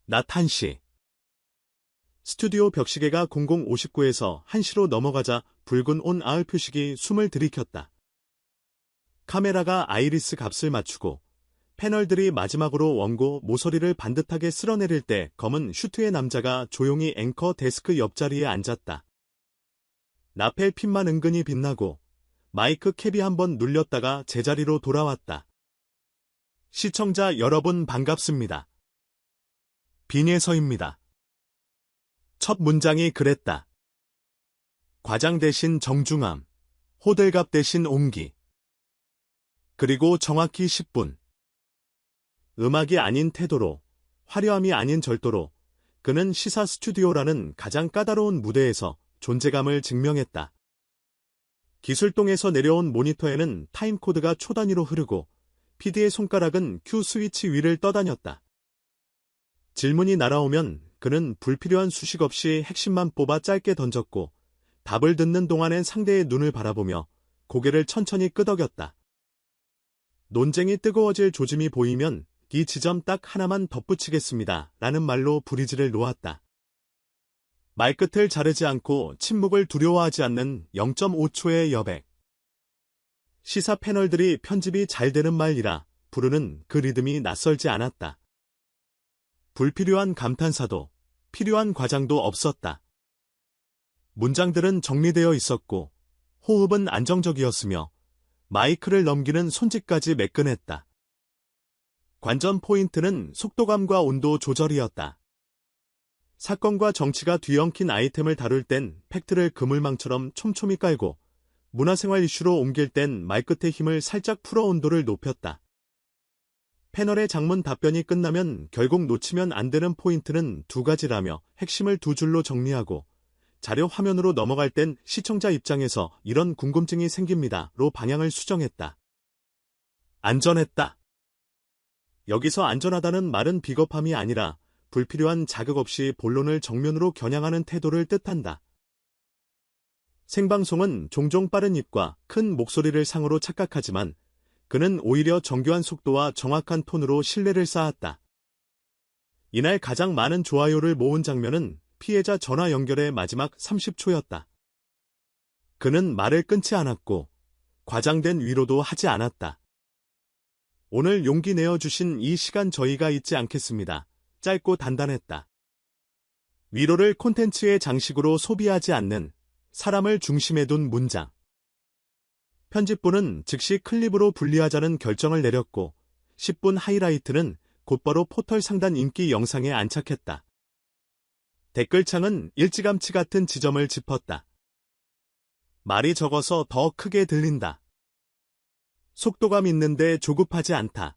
낮 1시. 스튜디오 벽시계가 00:59에서 1시로 넘어가자 붉은 ON/AL 표식이 숨을 들이켰다. 카메라가 아이리스 값을 맞추고 패널들이 마지막으로 원고 모서리를 반듯하게 쓸어내릴 때 검은 슈트의 남자가 조용히 앵커 데스크 옆자리에 앉았다. 라펠 핀만 은근히 빛나고 마이크 캡이 한번 눌렸다가 제자리로 돌아왔다. 시청자 여러분 반갑습니다. 빈예서입니다. 첫 문장이 그랬다. 과장 대신 정중함, 호들갑 대신 옹기. 그리고 정확히 10분. 음악이 아닌 태도로, 화려함이 아닌 절도로 그는 시사 스튜디오라는 가장 까다로운 무대에서 존재감을 증명했다. 기술동에서 내려온 모니터에는 타임코드가 초단위로 흐르고 PD의 손가락은 큐 스위치 위를 떠다녔다. 질문이 날아오면 그는 불필요한 수식 없이 핵심만 뽑아 짧게 던졌고 답을 듣는 동안엔 상대의 눈을 바라보며 고개를 천천히 끄덕였다. 논쟁이 뜨거워질 조짐이 보이면 이 지점 딱 하나만 덧붙이겠습니다. 라는 말로 브리지를 놓았다. 말끝을 자르지 않고 침묵을 두려워하지 않는 0.5초의 여백. 시사 패널들이 편집이 잘 되는 말이라 부르는 그 리듬이 낯설지 않았다. 불필요한 감탄사도 필요한 과장도 없었다. 문장들은 정리되어 있었고 호흡은 안정적이었으며 마이크를 넘기는 손짓까지 매끈했다. 관전 포인트는 속도감과 온도 조절이었다. 사건과 정치가 뒤엉킨 아이템을 다룰 땐 팩트를 그물망처럼 촘촘히 깔고 문화생활 이슈로 옮길 땐 말끝의 힘을 살짝 풀어 온도를 높였다. 패널의 장문 답변이 끝나면 결국 놓치면 안 되는 포인트는 두 가지라며 핵심을 두 줄로 정리하고 자료 화면으로 넘어갈 땐 시청자 입장에서 이런 궁금증이 생깁니다로 방향을 수정했다. 안전했다. 여기서 안전하다는 말은 비겁함이 아니라 불필요한 자극 없이 본론을 정면으로 겨냥하는 태도를 뜻한다. 생방송은 종종 빠른 입과 큰 목소리를 상으로 착각하지만 그는 오히려 정교한 속도와 정확한 톤으로 신뢰를 쌓았다. 이날 가장 많은 좋아요를 모은 장면은 피해자 전화 연결의 마지막 30초였다. 그는 말을 끊지 않았고 과장된 위로도 하지 않았다. 오늘 용기 내어주신 이 시간 저희가 잊지 않겠습니다. 짧고 단단했다. 위로를 콘텐츠의 장식으로 소비하지 않는 사람을 중심에 둔 문장. 편집부는 즉시 클립으로 분리하자는 결정을 내렸고 10분 하이라이트는 곧바로 포털 상단 인기 영상에 안착했다. 댓글창은 일찌감치 같은 지점을 짚었다. 말이 적어서 더 크게 들린다. 속도감 있는데 조급하지 않다.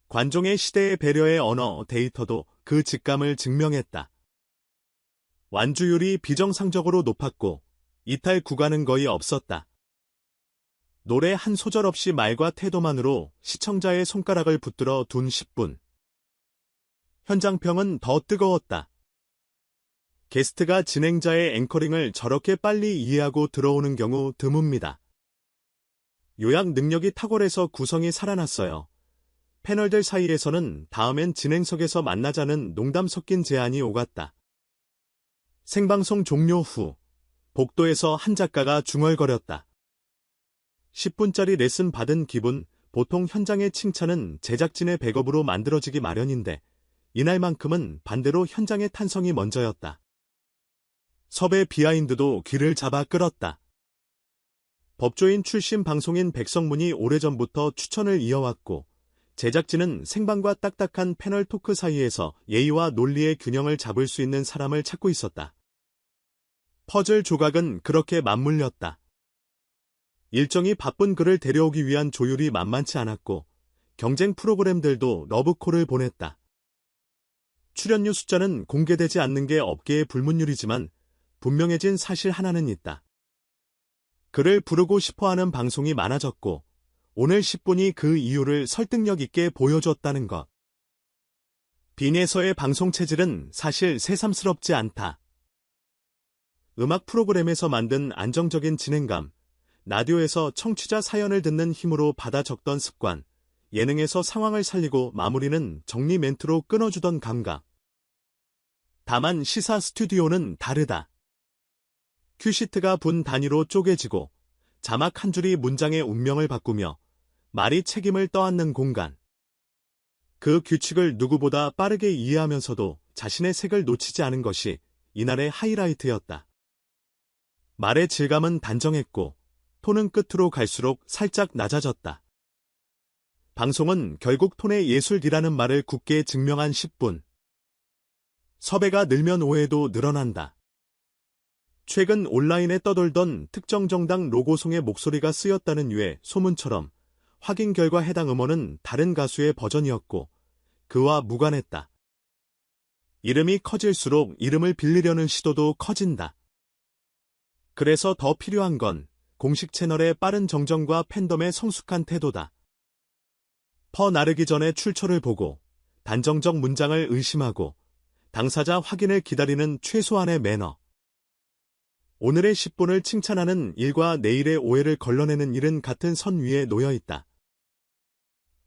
관종의 시대의 배려의 언어 데이터도 그 직감을 증명했다. 완주율이 비정상적으로 높았고 이탈 구간은 거의 없었다. 노래 한 소절 없이 말과 태도만으로 시청자의 손가락을 붙들어 둔 10분. 현장평은 더 뜨거웠다. 게스트가 진행자의 앵커링을 저렇게 빨리 이해하고 들어오는 경우 드뭅니다. 요약 능력이 탁월해서 구성이 살아났어요. 패널들 사이에서는 다음엔 진행석에서 만나자는 농담 섞인 제안이 오갔다. 생방송 종료 후 복도에서 한 작가가 중얼거렸다. 10분짜리 레슨 받은 기분, 보통 현장의 칭찬은 제작진의 백업으로 만들어지기 마련인데 이날만큼은 반대로 현장의 탄성이 먼저였다. 섭외 비하인드도 귀를 잡아 끌었다. 법조인 출신 방송인 백성문이 오래전부터 추천을 이어왔고 제작진은 생방과 딱딱한 패널 토크 사이에서 예의와 논리의 균형을 잡을 수 있는 사람을 찾고 있었다. 퍼즐 조각은 그렇게 맞물렸다. 일정이 바쁜 그를 데려오기 위한 조율이 만만치 않았고 경쟁 프로그램들도 러브콜을 보냈다. 출연료 숫자는 공개되지 않는 게 업계의 불문율이지만 분명해진 사실 하나는 있다. 그를 부르고 싶어하는 방송이 많아졌고 오늘 10분이 그 이유를 설득력 있게 보여줬다는 것. 빈에서의 방송 체질은 사실 새삼스럽지 않다. 음악 프로그램에서 만든 안정적인 진행감, 라디오에서 청취자 사연을 듣는 힘으로 받아 적던 습관, 예능에서 상황을 살리고 마무리는 정리 멘트로 끊어주던 감각. 다만 시사 스튜디오는 다르다. 큐시트가 분 단위로 쪼개지고 자막 한 줄이 문장의 운명을 바꾸며 말이 책임을 떠안는 공간. 그 규칙을 누구보다 빠르게 이해하면서도 자신의 색을 놓치지 않은 것이 이날의 하이라이트였다. 말의 질감은 단정했고 톤은 끝으로 갈수록 살짝 낮아졌다. 방송은 결국 톤의 예술이라는 말을 굳게 증명한 10분. 섭외가 늘면 오해도 늘어난다. 최근 온라인에 떠돌던 특정 정당 로고송의 목소리가 쓰였다는 유의 소문처럼 확인 결과 해당 음원은 다른 가수의 버전이었고 그와 무관했다. 이름이 커질수록 이름을 빌리려는 시도도 커진다. 그래서 더 필요한 건 공식 채널의 빠른 정정과 팬덤의 성숙한 태도다. 나르기 전에 출처를 보고 단정적 문장을 의심하고 당사자 확인을 기다리는 최소한의 매너. 오늘의 10분을 칭찬하는 일과 내일의 오해를 걸러내는 일은 같은 선 위에 놓여 있다.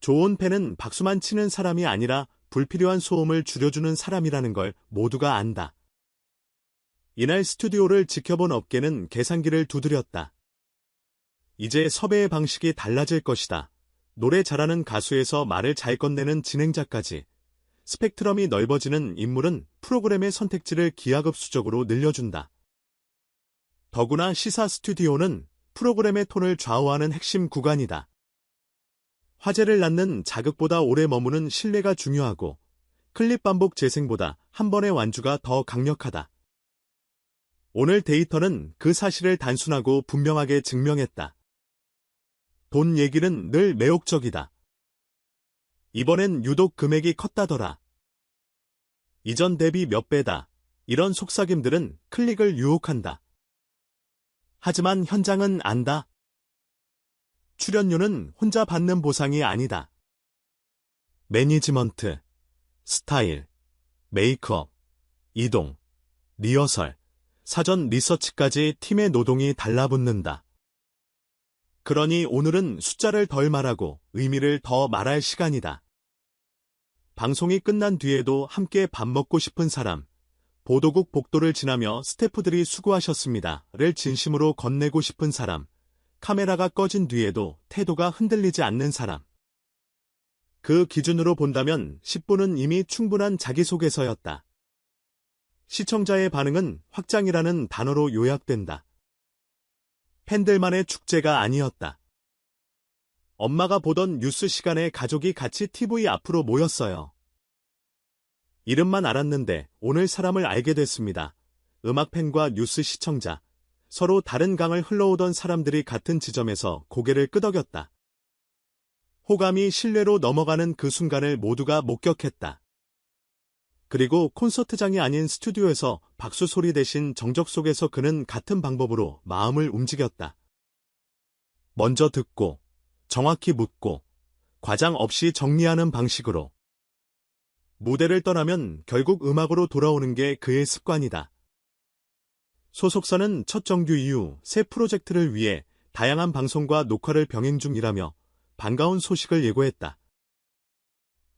좋은 팬은 박수만 치는 사람이 아니라 불필요한 소음을 줄여주는 사람이라는 걸 모두가 안다. 이날 스튜디오를 지켜본 업계는 계산기를 두드렸다. 이제 섭외의 방식이 달라질 것이다. 노래 잘하는 가수에서 말을 잘 건네는 진행자까지 스펙트럼이 넓어지는 인물은 프로그램의 선택지를 기하급수적으로 늘려준다. 더구나 시사 스튜디오는 프로그램의 톤을 좌우하는 핵심 구간이다. 화제를 낳는 자극보다 오래 머무는 신뢰가 중요하고 클립 반복 재생보다 한 번의 완주가 더 강력하다. 오늘 데이터는 그 사실을 단순하고 분명하게 증명했다. 돈 얘기는 늘 매혹적이다. 이번엔 유독 금액이 컸다더라. 이전 대비 몇 배다. 이런 속삭임들은 클릭을 유혹한다. 하지만 현장은 안다. 출연료는 혼자 받는 보상이 아니다. 매니지먼트, 스타일, 메이크업, 이동, 리허설, 사전 리서치까지 팀의 노동이 달라붙는다. 그러니 오늘은 숫자를 덜 말하고 의미를 더 말할 시간이다. 방송이 끝난 뒤에도 함께 밥 먹고 싶은 사람, 보도국 복도를 지나며 스태프들이 수고하셨습니다를 진심으로 건네고 싶은 사람, 카메라가 꺼진 뒤에도 태도가 흔들리지 않는 사람. 그 기준으로 본다면 10분은 이미 충분한 자기소개서였다. 시청자의 반응은 확장이라는 단어로 요약된다. 팬들만의 축제가 아니었다. 엄마가 보던 뉴스 시간에 가족이 같이 TV 앞으로 모였어요. 이름만 알았는데 오늘 사람을 알게 됐습니다. 음악팬과 뉴스 시청자, 서로 다른 강을 흘러오던 사람들이 같은 지점에서 고개를 끄덕였다. 호감이 신뢰로 넘어가는 그 순간을 모두가 목격했다. 그리고 콘서트장이 아닌 스튜디오에서 박수 소리 대신 정적 속에서 그는 같은 방법으로 마음을 움직였다. 먼저 듣고, 정확히 묻고, 과장 없이 정리하는 방식으로. 무대를 떠나면 결국 음악으로 돌아오는 게 그의 습관이다. 소속사는 첫 정규 이후 새 프로젝트를 위해 다양한 방송과 녹화를 병행 중이라며 반가운 소식을 예고했다.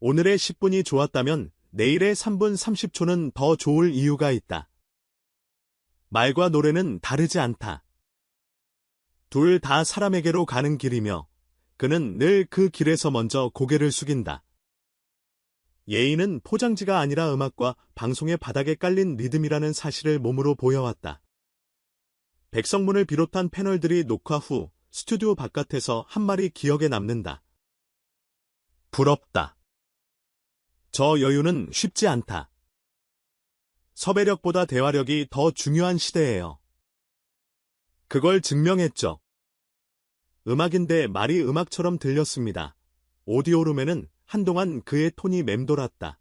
오늘의 10분이 좋았다면 내일의 3분 30초는 더 좋을 이유가 있다. 말과 노래는 다르지 않다. 둘 다 사람에게로 가는 길이며 그는 늘 그 길에서 먼저 고개를 숙인다. 예의는 포장지가 아니라 음악과 방송의 바닥에 깔린 리듬이라는 사실을 몸으로 보여왔다. 백성문을 비롯한 패널들이 녹화 후 스튜디오 바깥에서 한 말이 기억에 남는다. 부럽다. 저 여유는 쉽지 않다. 섭외력보다 대화력이 더 중요한 시대예요. 그걸 증명했죠. 음악인데 말이 음악처럼 들렸습니다. 오디오룸에는 한동안 그의 톤이 맴돌았다.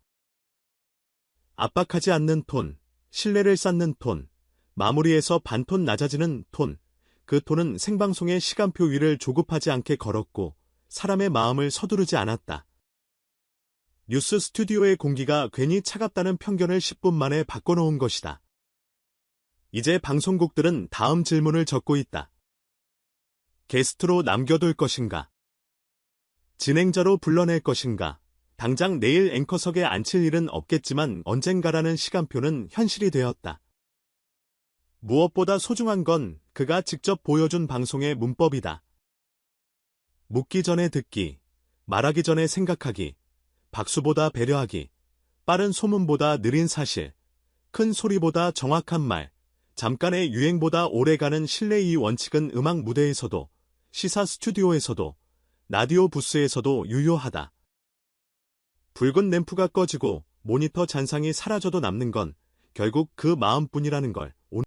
압박하지 않는 톤, 신뢰를 쌓는 톤, 마무리에서 반톤 낮아지는 톤, 그 톤은 생방송의 시간표 위를 조급하지 않게 걸었고 사람의 마음을 서두르지 않았다. 뉴스 스튜디오의 공기가 괜히 차갑다는 편견을 10분 만에 바꿔놓은 것이다. 이제 방송국들은 다음 질문을 적고 있다. 게스트로 남겨둘 것인가? 진행자로 불러낼 것인가? 당장 내일 앵커석에 앉힐 일은 없겠지만 언젠가라는 시간표는 현실이 되었다. 무엇보다 소중한 건 그가 직접 보여준 방송의 문법이다. 묻기 전에 듣기, 말하기 전에 생각하기, 박수보다 배려하기, 빠른 소문보다 느린 사실, 큰 소리보다 정확한 말, 잠깐의 유행보다 오래가는 신뢰. 이 원칙은 음악 무대에서도, 시사 스튜디오에서도, 라디오 부스에서도 유효하다. 붉은 램프가 꺼지고 모니터 잔상이 사라져도 남는 건 결국 그 마음뿐이라는 걸